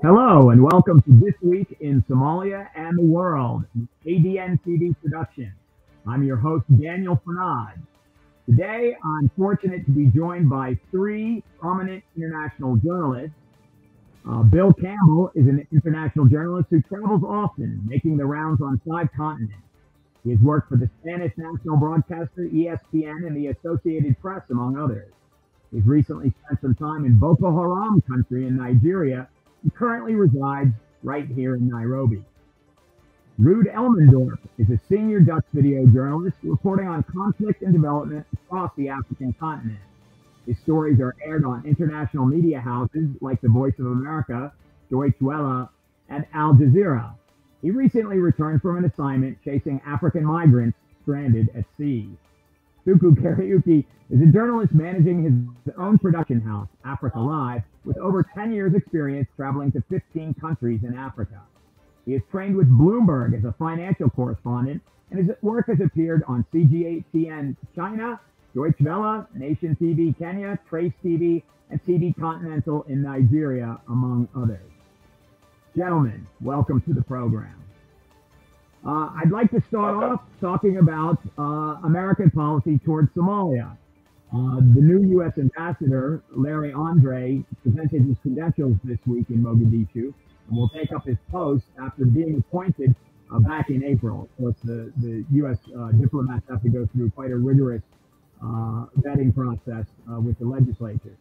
Hello and welcome to This Week in Somalia and the World, an ADN TV production. I'm your host, Daniel Fanad. Today, I'm fortunate to be joined by three prominent international journalists. Bill Campbell is an international journalist who travels often, making the rounds on 5 continents. He has worked for the Spanish national broadcaster ESPN and the Associated Press, among others. He's recently spent some time in Boko Haram country in Nigeria and currently resides right here in Nairobi. Ruud Elmendorf is a senior Dutch video journalist reporting on conflict and development across the African continent. His stories are aired on international media houses like the Voice of America, Deutsche Welle, and Al Jazeera. He recently returned from an assignment chasing African migrants stranded at sea. Suku Kariuki is a journalist managing his own production house, Africa Live, with over 10 years' experience traveling to 15 countries in Africa. He is trained with Bloomberg as a financial correspondent, and his work has appeared on CGTN China, Deutsche Welle, Nation TV Kenya, Trace TV, and TV Continental in Nigeria, among others. Gentlemen, welcome to the program. I'd like to start off talking about American policy towards Somalia. The new U.S. ambassador, Larry Andre, presented his credentials this week in Mogadishu and will take up his post after being appointed back in April. Of course, the U.S. Diplomats have to go through quite a rigorous vetting process with the legislature.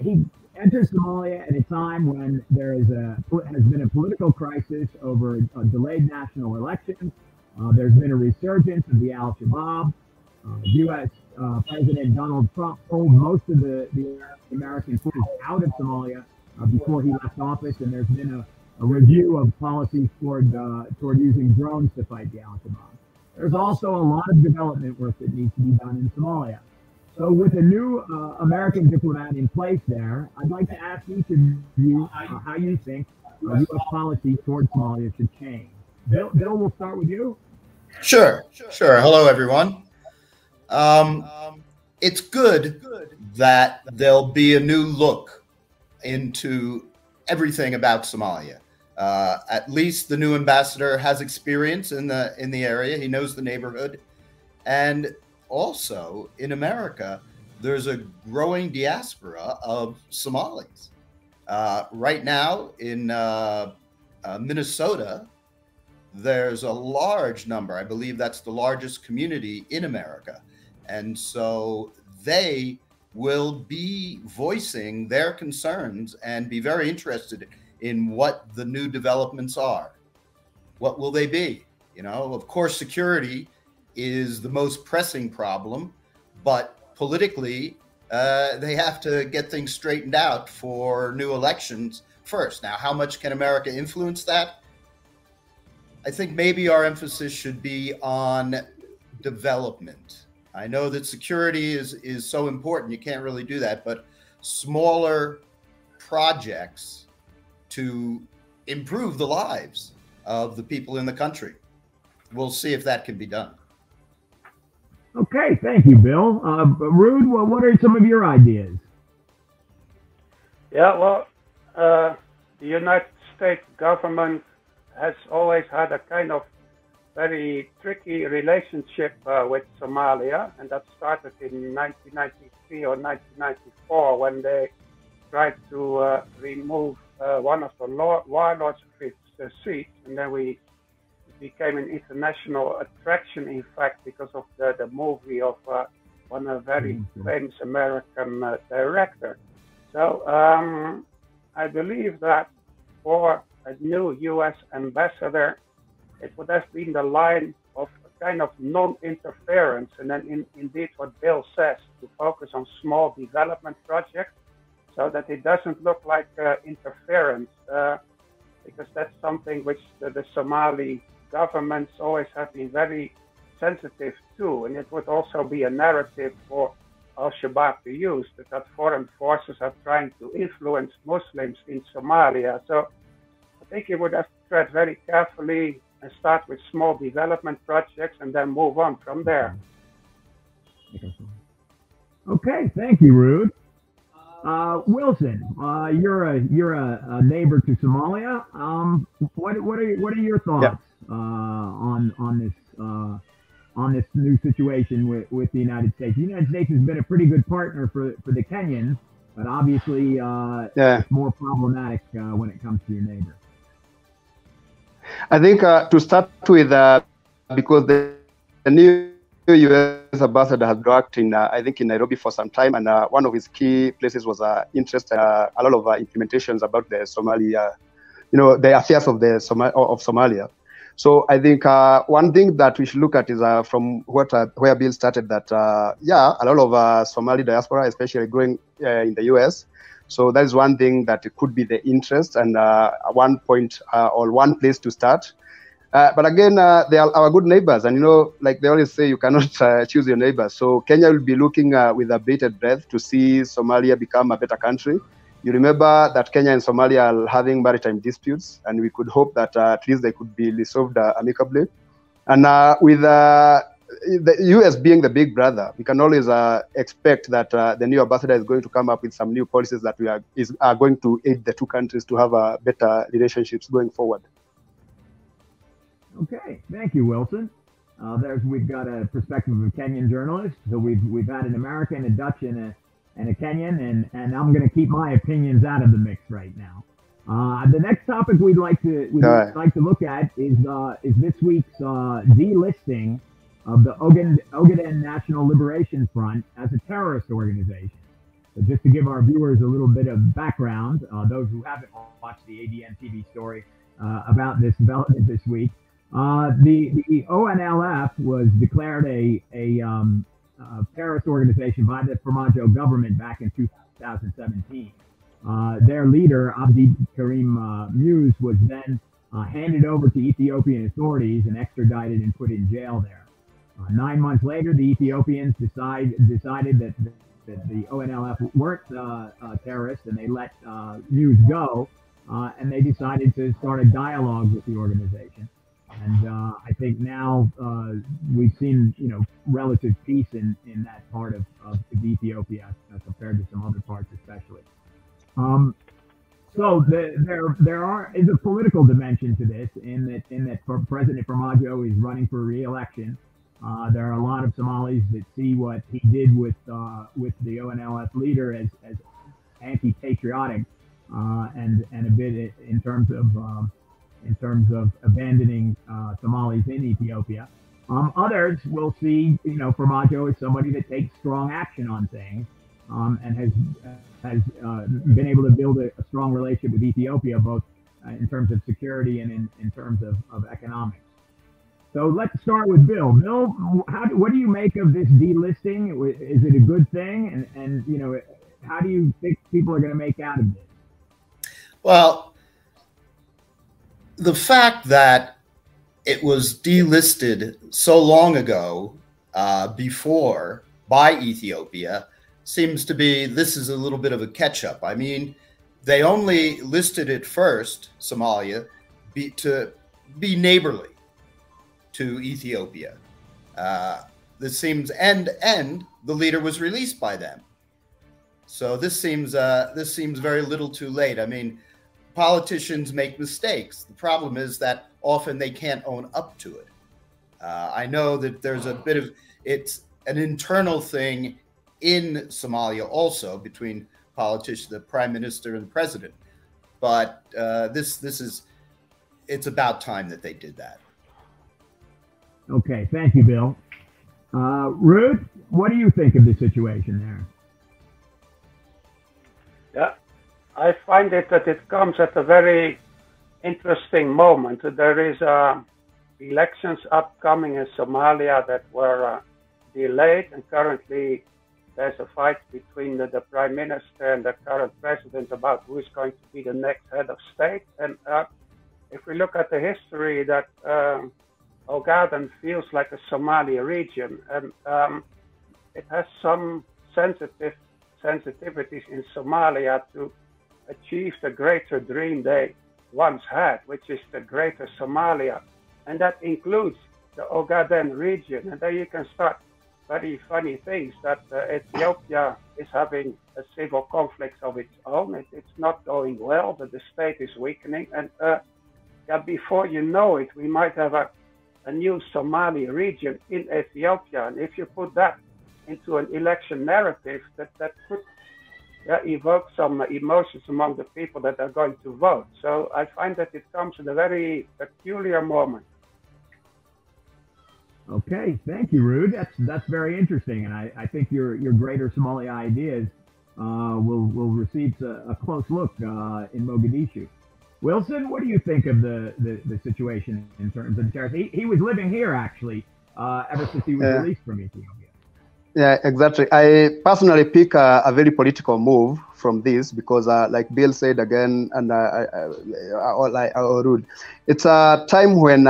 He enters Somalia at a time when there has been a political crisis over delayed national elections. There's been a resurgence of the Al-Shabaab. U.S. President Donald Trump pulled most of the American forces out of Somalia before he left office, and there's been a review of policies toward using drones to fight the Al-Shabaab. There's also a lot of development work that needs to be done in Somalia. So with a new American diplomat in place there, I'd like to ask each of you how you think U.S. policy towards Somalia should change. Bill, we'll start with you. Sure. Hello, everyone. It's good that there'll be a new look into everything about Somalia. At least the new ambassador has experience in the area. He knows the neighborhood, and also in America, there's a growing diaspora of Somalis. Right now in Minnesota, there's a large number. I believe that's the largest community in America. And so they will be voicing their concerns and be very interested in what the new developments are. What will they be? You know, of course, security is the most pressing problem, but politically, they have to get things straightened out for new elections first. Now, how much can America influence that? I think maybe our emphasis should be on development. I know that security is so important, you can't really do that, but smaller projects to improve the lives of the people in the country. We'll see if that can be done. Okay, thank you, Bill. Ruud, well, what are some of your ideas? Yeah, well, the United States government has always had a kind of very tricky relationship with Somalia, and that started in 1993 or 1994 when they tried to remove one of the warlords of its seat, and then we became an international attraction, in fact, because of the movie of one very famous American director. So I believe that for a new U.S. ambassador, it would have been the line of a kind of non-interference, and then indeed what Bill says, to focus on small development projects so that it doesn't look like interference, because that's something which the Somali governments always have been very sensitive to, and it would also be a narrative for Al-Shabaab to use, that foreign forces are trying to influence Muslims in Somalia. So I think you would have to tread very carefully and start with small development projects and then move on from there. Okay, thank you, Ruud. Wilson, you're a neighbor to Somalia. What are your thoughts on this new situation with the United States? The United States has been a pretty good partner for the Kenyans, but obviously it's more problematic when it comes to your neighbor. I think to start with, because the new U.S. ambassador has worked in, I think, in Nairobi for some time, and one of his key places was interest a lot of implementations about the Somalia, the affairs of Somalia. So I think one thing that we should look at is from where Bill started, that a lot of Somali diaspora, especially growing in the U.S. So that is one thing that it could be the interest and one point or one place to start. But again, they are our good neighbors, and like they always say, you cannot choose your neighbors. So Kenya will be looking with a bated breath to see Somalia become a better country. You remember that Kenya and Somalia are having maritime disputes, and we could hope that at least they could be resolved amicably. And with the U.S. being the big brother, we can always expect that the new ambassador is going to come up with some new policies that are going to aid the two countries to have better relationships going forward. Okay, thank you, Wilson. We've got a perspective of a Kenyan journalist. So we've had an American, a Dutch, and a Kenyan, and I'm going to keep my opinions out of the mix right now. The next topic we'd like to look at is this week's delisting of the Oguden National Liberation Front as a terrorist organization. So just to give our viewers a little bit of background, those who haven't watched the ADN TV story about this development this week. The ONLF was declared a terrorist organization by the Formaggio government back in 2017. Their leader, Abdi Karim Muse, was then handed over to Ethiopian authorities and extradited and put in jail there. 9 months later, the Ethiopians decided that the ONLF weren't terrorists, and they let Muse go, and they decided to start a dialogue with the organization. And I think now we've seen, relative peace in that part of Ethiopia compared to some other parts, especially. So there is a political dimension to this, in that President Formaggio is running for re-election. There are a lot of Somalis that see what he did with the ONLF leader as anti-patriotic and a bit in terms of abandoning Somalis in Ethiopia. Others will see, Formaggio as somebody that takes strong action on things and has been able to build a strong relationship with Ethiopia, both in terms of security and in terms of economics. So let's start with Bill. Bill, what do you make of this delisting? Is it a good thing? And how do you think people are going to make out of this? Well, the fact that it was delisted so long ago before by Ethiopia seems to be, this is a little bit of a catch-up. I mean, they only listed it first, Somalia, to be neighborly to Ethiopia. This seems, and the leader was released by them. So this seems very little too late. I mean, politicians make mistakes. The problem is that often they can't own up to it. I know that there's a bit of, it's an internal thing in Somalia also between politicians, the prime minister and the president. But it's about time that they did that. Okay, thank you, Bill. Ruth, what do you think of the situation there? Yeah, I find that it comes at a very interesting moment. There is elections upcoming in Somalia that were delayed, and currently there's a fight between the prime minister and the current president about who is going to be the next head of state. And if we look at the history, that Oguden feels like a Somali region, and it has some sensitivities in Somalia to achieve the greater dream they once had, which is the greater Somalia, and that includes the Oguden region. And there you can start very funny things that Ethiopia is having a civil conflict of its own. It's not going well, that the state is weakening. And yeah, before you know it, we might have a new Somali region in Ethiopia. And if you put that into an election narrative, that could evoke some emotions among the people that are going to vote. So I find that it comes at a very peculiar moment. Okay, thank you, Ruud. That's very interesting, and I think your Greater Somalia ideas will receive a close look in Mogadishu. Wilson, what do you think of the situation in terms of the terrorists? He was living here actually ever since he was released from Ethiopia. Yeah, exactly. I personally pick a very political move from this because, like Bill said again, and Ruud, it's a time when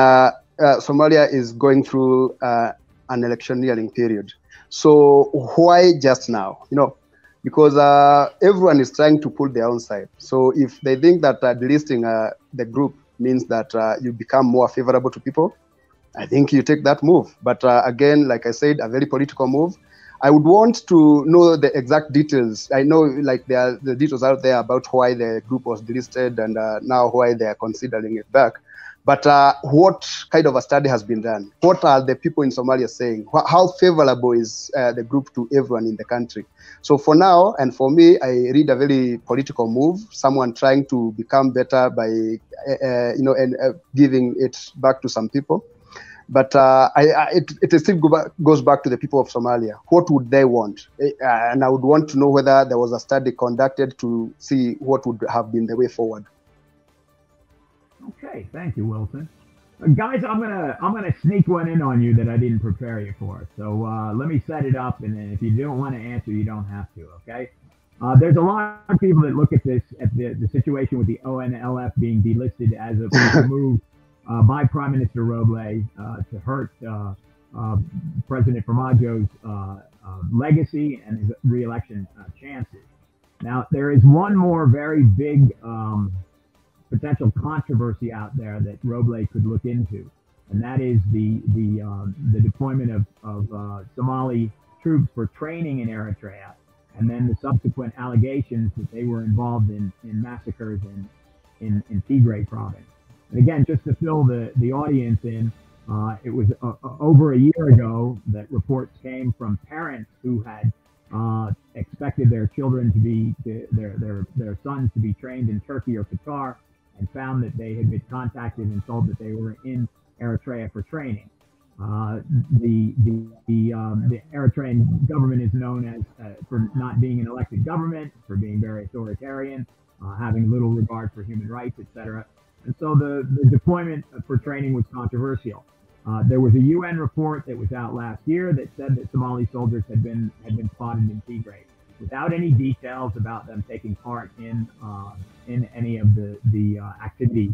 Somalia is going through an electioneering period. So why just now? You know, because everyone is trying to pull their own side. So if they think that delisting the group means that you become more favorable to people, I think you take that move. But again, like I said, a very political move. I would want to know the exact details. I know like the details out there about why the group was delisted and now why they are considering it back. But what kind of a study has been done? What are the people in Somalia saying? How favorable is the group to everyone in the country? So for now, and for me, I read a very political move, someone trying to become better by, giving it back to some people. But it still goes back to the people of Somalia. What would they want? And I would want to know whether there was a study conducted to see what would have been the way forward. Okay, thank you, Wilson. Guys, I'm gonna sneak one in on you that I didn't prepare you for. So let me set it up, and then if you don't want to answer, you don't have to. Okay. There's a lot of people that look at this the situation with the ONLF being delisted as a move by Prime Minister Roble to hurt President Formaggio's legacy and his re-election chances. Now, there is one more very big potential controversy out there that Roble could look into, and that is the deployment of Somali troops for training in Eritrea, and then the subsequent allegations that they were involved in massacres in Tigray province. And again, just to fill the audience in, it was over a year ago that reports came from parents who had expected their children to be their sons to be trained in Turkey or Qatar, and found that they had been contacted and told that they were in Eritrea for training. The Eritrean government is known as for not being an elected government, for being very authoritarian, having little regard for human rights, etc. And so the deployment for training was controversial. There was a UN report that was out last year that said that Somali soldiers had been spotted in Tigray, without any details about them taking part in any of the activities,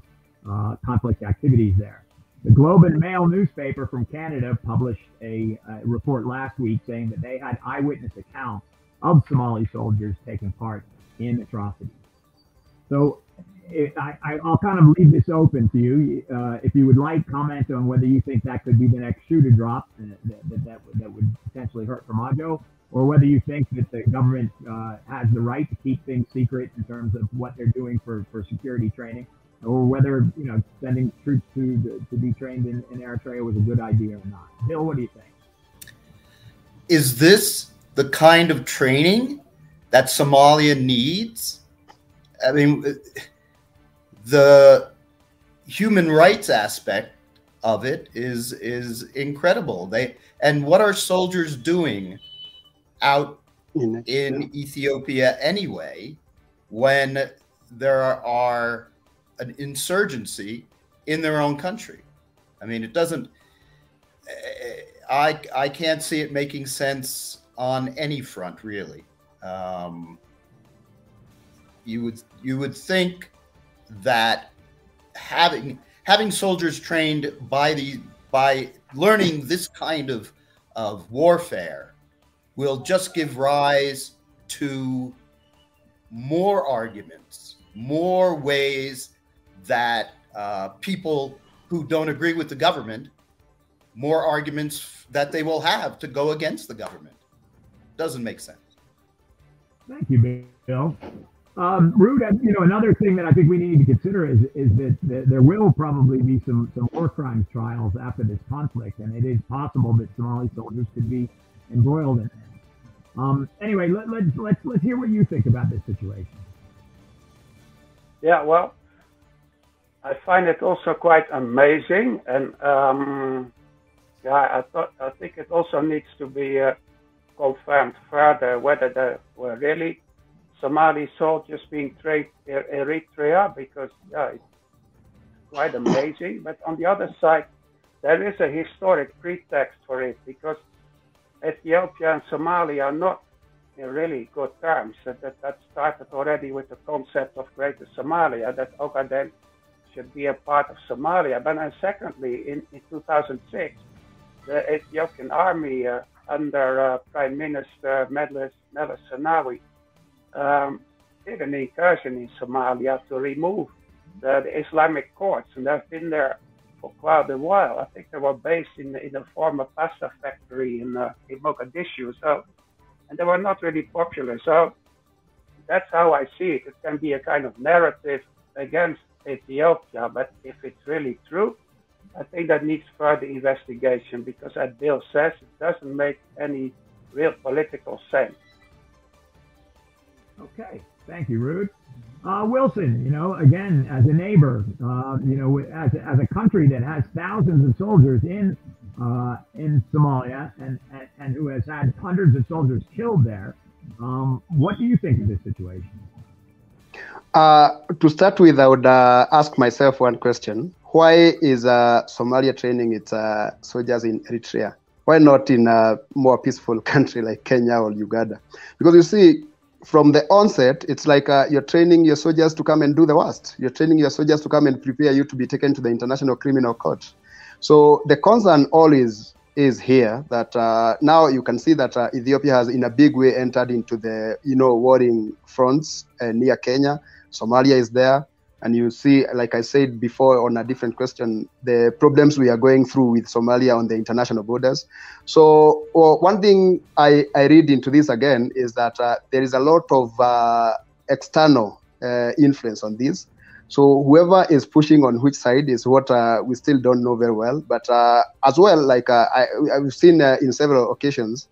conflict activities there. The Globe and Mail newspaper from Canada published a report last week saying that they had eyewitness accounts of Somali soldiers taking part in atrocities. So I'll kind of leave this open to you. If you would like, comment on whether you think that could be the next shoe to drop that would potentially hurt Formaggio, or whether you think that the government has the right to keep things secret in terms of what they're doing for security training, or whether sending troops to be trained in Eritrea was a good idea or not. Bill, what do you think? Is this the kind of training that Somalia needs? I mean, the human rights aspect of it is incredible. And what are soldiers doing out in Ethiopia anyway when there are an insurgency in their own country? I mean, it doesn't. I can't see it making sense on any front, really. You would think that having soldiers trained by learning this kind of warfare will just give rise to more arguments, more ways that people who don't agree with the government more arguments that they will have to go against the government. Doesn't make sense. Thank you, Bill. Rude, another thing that I think we need to consider is that there will probably be some war crimes trials after this conflict, and it is possible that Somali soldiers could be embroiled in it. Anyway, let's hear what you think about this situation. Yeah, well, I find it also quite amazing, and I think it also needs to be confirmed further whether there were really Somali soldiers being trained in Eritrea, because it's quite amazing. But on the other side, there is a historic pretext for it, because Ethiopia and Somalia are not in really good terms. That started already with the concept of Greater Somalia, that Oguden should be a part of Somalia. But then secondly, in 2006, the Ethiopian army under Prime Minister Meles Zenawi did an incursion in Somalia to remove the Islamic courts, and they've been there for quite a while. I think they were based in a former pasta factory in Mogadishu, and they were not really popular. So that's how I see it. It can be a kind of narrative against Ethiopia, but if it's really true, I think that needs further investigation, because as Bill says, it doesn't make any real political sense. Okay, thank you, Rude. Wilson, again, as a neighbor, as a country that has thousands of soldiers in Somalia and who has had hundreds of soldiers killed there, what do you think of this situation? To start with, I would ask myself one question. Why is Somalia training its soldiers in Eritrea? Why not in a more peaceful country like Kenya or Uganda? Because you see, from the onset, it's like you're training your soldiers to come and do the worst. You're training your soldiers to come and prepare you to be taken to the International Criminal Court. So the concern always is here that now you can see that Ethiopia has in a big way entered into the warring fronts near Kenya. Somalia is there. And you see, like I said before on a different question, the problems we are going through with Somalia on the international borders. So one thing I read into this again is that there is a lot of external influence on this. So whoever is pushing on which side is what we still don't know very well. But as well, like I've seen in several occasions,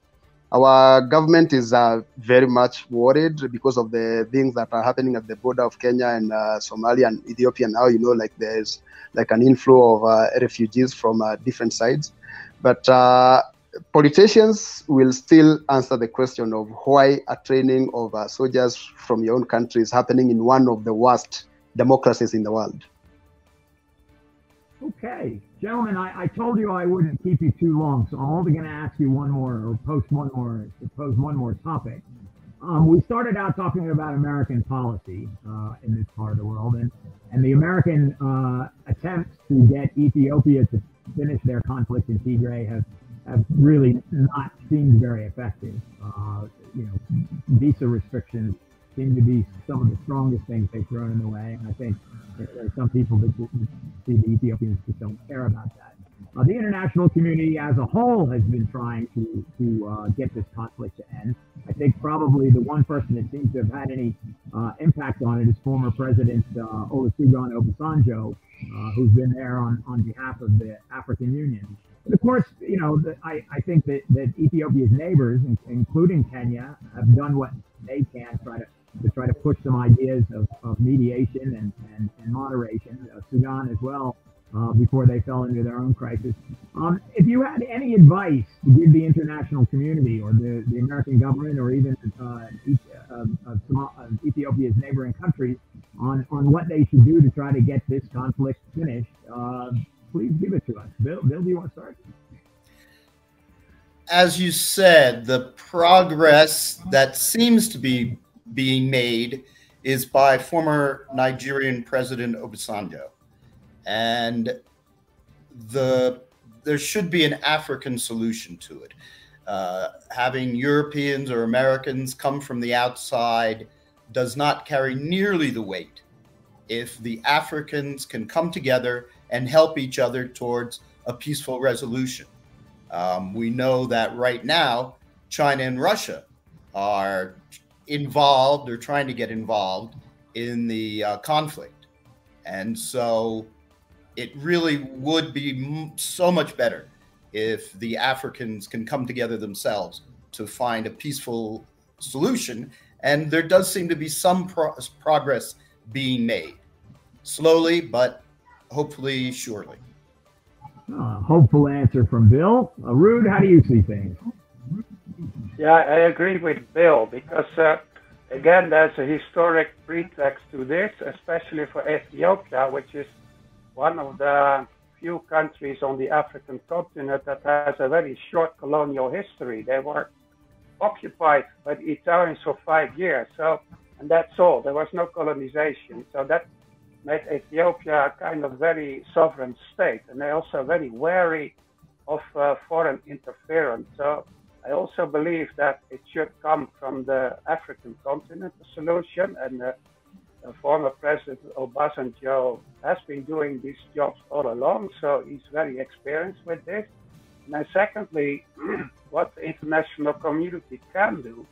our government is very much worried because of the things that are happening at the border of Kenya and Somalia and Ethiopia now. Like there's like an inflow of refugees from different sides. But politicians will still answer the question of why a training of soldiers from your own country is happening in one of the worst democracies in the world. Okay, gentlemen, I told you I wouldn't keep you too long, so I'm only going to ask you one more topic. We started out talking about American policy in this part of the world, and the American attempts to get Ethiopia to finish their conflict in Tigray have really not seemed very effective. Visa restrictions seem to be some of the strongest things they've thrown in the way, and I think there are some people that see the Ethiopians just don't care about that. The international community as a whole has been trying to get this conflict to end. I think probably the one person that seems to have had any impact on it is former President Olusegun Obasanjo, who's been there on behalf of the African Union. But of course, I think that Ethiopia's neighbors, including Kenya, have done what they can to try to push some ideas of mediation and moderation. Sudan as well, before they fell into their own crisis. If you had any advice to give the international community or the American government or even Ethiopia's neighboring countries on what they should do to try to get this conflict finished, please give it to us. Bill, do you want to start? As you said, the progress that seems to be being made is by former Nigerian President Obasanjo. And there should be an African solution to it. Having Europeans or Americans come from the outside does not carry nearly the weight if the Africans can come together and help each other towards a peaceful resolution. We know that right now, China and Russia are involved or trying to get involved in the conflict. And so it really would be so much better if the Africans can come together themselves to find a peaceful solution. And there does seem to be some progress being made. Slowly, but hopefully, surely. Hopeful answer from Bill. Rude, how do you see things? Yeah, I agree with Bill because, again, there's a historic pretext to this, especially for Ethiopia, which is one of the few countries on the African continent that has a very short colonial history. They were occupied by the Italians for 5 years, and that's all. There was no colonization, so that made Ethiopia a kind of very sovereign state, and they're also very wary of foreign interference. So I also believe that it should come from the African continent, the solution, and former President Obasanjo has been doing these jobs all along, so he's very experienced with this. And then secondly, what the international community can do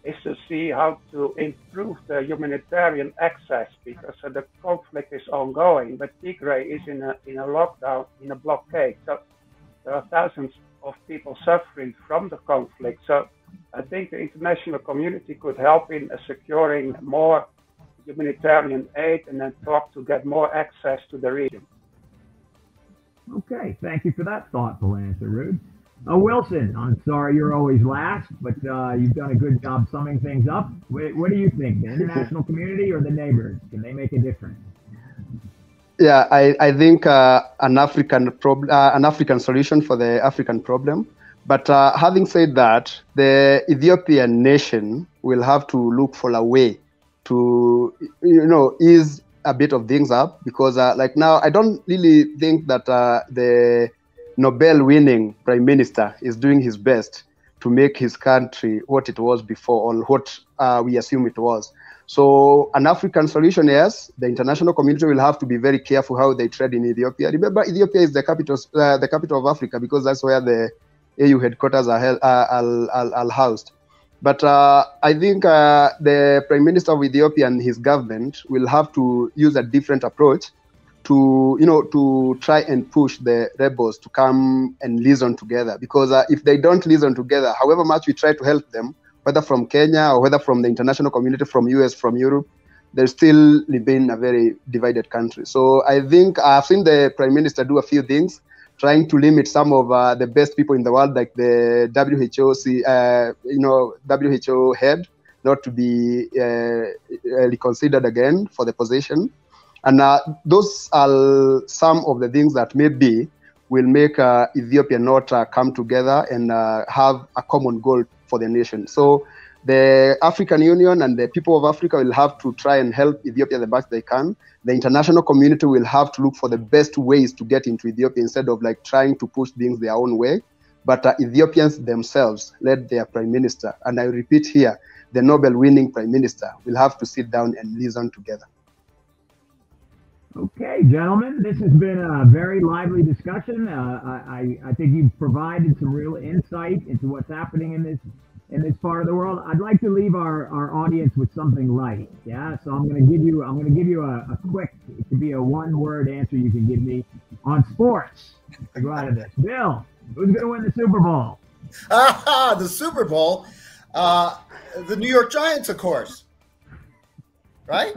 is to see how to improve the humanitarian access, because the conflict is ongoing, but Tigray is in a lockdown, in a blockade. So there are thousands of people suffering from the conflict. So I think the international community could help in securing more humanitarian aid and then talk to get more access to the region. Okay, thank you for that thoughtful answer, Rude. Wilson, I'm sorry you're always last, but you've done a good job summing things up. What do you think, the international community or the neighbors? Can they make a difference? Yeah, I think an African solution for the African problem. But having said that, the Ethiopian nation will have to look for a way to, ease a bit of things up, because like now, I don't really think that the Nobel-winning prime minister is doing his best to make his country what it was before, or what we assume it was. So an African solution, yes, the international community will have to be very careful how they tread in Ethiopia. Remember, Ethiopia is the capital of Africa, because that's where the AU headquarters are housed. But I think the Prime Minister of Ethiopia and his government will have to use a different approach to try and push the rebels to come and listen together. Because if they don't listen together, however much we try to help them, whether from Kenya or whether from the international community, from US, from Europe, they're still living a very divided country. So I think I've seen the Prime Minister do a few things, trying to limit some of the best people in the world, like the WHO head, not to be reconsidered again for the position. And those are some of the things that maybe will make Ethiopia not come together and have a common goal for the nation. So the African Union and the people of Africa will have to try and help Ethiopia the best they can. The international community will have to look for the best ways to get into Ethiopia instead of like trying to push things their own way. But Ethiopians themselves, led their prime minister, and I repeat here, the Nobel-winning prime minister, will have to sit down and listen together. Okay, gentlemen, this has been a very lively discussion. I think you've provided some real insight into what's happening in this part of the world. I'd like to leave our audience with something light. Yeah, so I'm going to give you a quick, it could be a one-word answer you can give me on sports to go out of this. Bill, who's going to win the Super Bowl? The Super Bowl, the New York Giants, of course, right?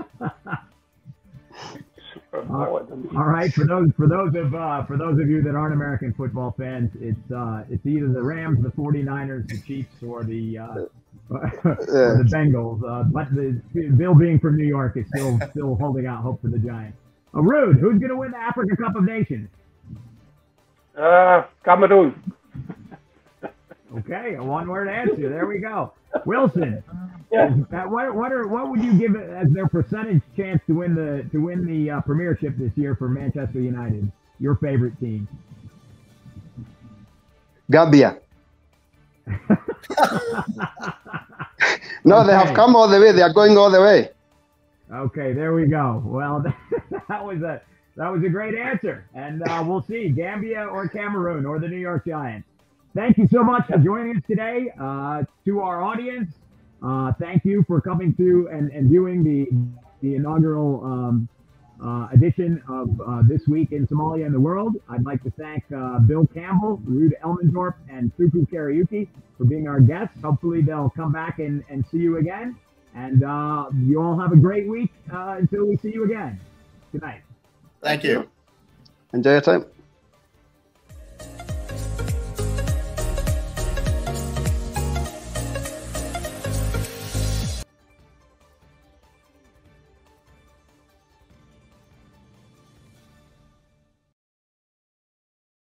All right, for those of you that aren't American football fans, it's either the Rams, the 49ers, the Chiefs, or the Bengals. But Bill being from New York is still holding out hope for the Giants. Rude, who's going to win the Africa Cup of Nations? Cameroon. Okay, a one-word answer. There we go. Wilson, Yeah. what would you give it as their percentage chance to win the premiership this year for Manchester United, your favorite team? Gambia. No, okay. They have come all the way. They are going all the way. Okay, there we go. Well, that That was a great answer. And we'll see, Gambia or Cameroon or the New York Giants. Thank you so much for joining us today. To our audience, thank you for coming through and viewing the inaugural edition of This Week in Somalia and the World. I'd like to thank Bill Campbell, Ruud Elmendorp, and Suku Kariuki for being our guests. Hopefully they'll come back and see you again. And you all have a great week until we see you again. Good night. Thank you. Enjoy your time.